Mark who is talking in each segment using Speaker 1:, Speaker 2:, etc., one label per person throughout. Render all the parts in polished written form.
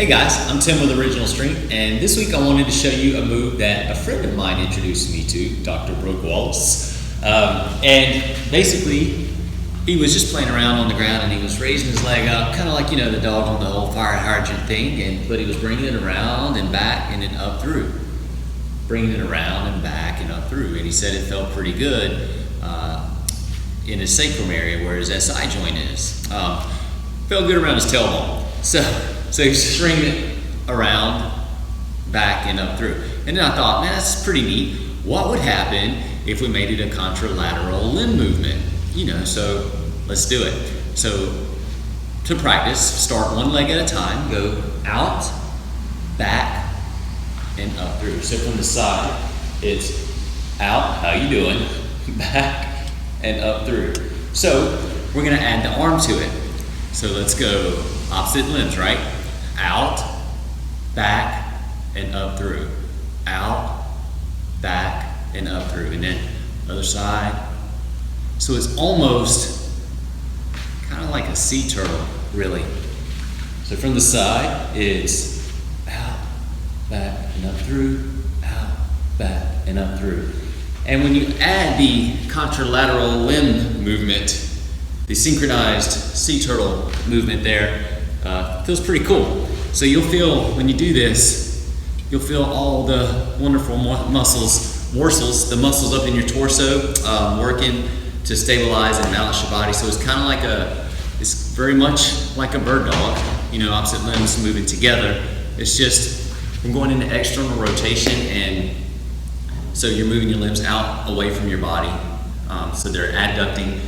Speaker 1: Hey guys, I'm Tim with Original Strength, and this week I wanted to show you a move that a friend of mine introduced me to, Dr. Brooke Wallace. And basically, he was just playing around on the ground and he was raising his leg up, kind of like, the dog on the whole fire hydrant thing, but he was bringing it around and back and then up through. Bringing it around and back and up through. And he said it felt pretty good in his sacrum area where his SI joint is. Felt good around his tailbone. So he's just bringing it around, back, and up through. And then I thought, man, that's pretty neat. What would happen if we made it a contralateral limb movement? So let's do it. So to practice, start one leg at a time. Go out, back, and up through. So from the side, it's out, how you doing? Back, and up through. So we're gonna add the arm to it. So let's go opposite limbs, right? Out, back, and up through. Out, back, and up through. And then other side. So it's almost kind of like a sea turtle, really. So from the side, it's out, back, and up through, out, back, and up through. And when you add the contralateral limb movement, the synchronized sea turtle movement there, feels pretty cool. So you'll feel, when you do this, you'll feel all the wonderful morsels, the muscles up in your torso working to stabilize and balance your body. So it's kind of like it's very much like a bird dog, opposite limbs moving together. It's just, we're going into external rotation, and so you're moving your limbs out away from your body. So they're adducting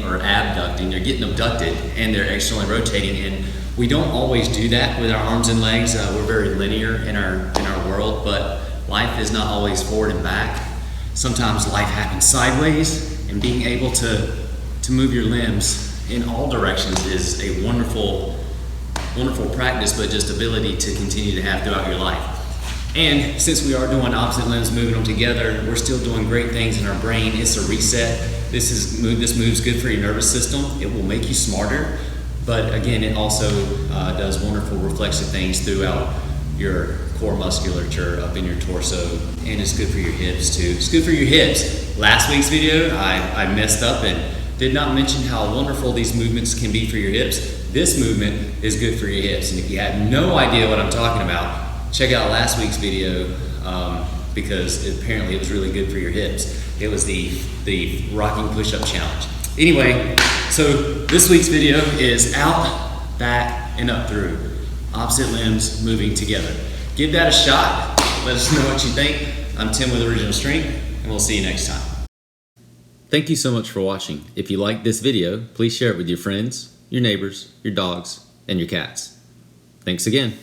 Speaker 1: or abducting, they're getting abducted and they're externally rotating. And we don't always do that with our arms and legs. We're very linear in our world, but life is not always forward and back. Sometimes life happens sideways, and being able to move your limbs in all directions is a wonderful practice, but just ability to continue to have throughout your life. And since we are doing opposite limbs, moving them together, we're still doing great things in our brain. It's a reset. This move's good for your nervous system. It will make you smarter, but again, it also does wonderful reflexive things throughout your core musculature up in your torso, and it's good for your hips too. It's good for your hips. Last week's video, I messed up and did not mention how wonderful these movements can be for your hips. This movement is good for your hips, and if you have no idea what I'm talking about, check out last week's video because apparently it was really good for your hips. It was the rocking push-up challenge. Anyway, so this week's video is out, back, and up through. Opposite limbs moving together. Give that a shot. Let us know what you think. I'm Tim with Original Strength, and we'll see you next time. Thank you so much for watching. If you liked this video, please share it with your friends, your neighbors, your dogs, and your cats. Thanks again.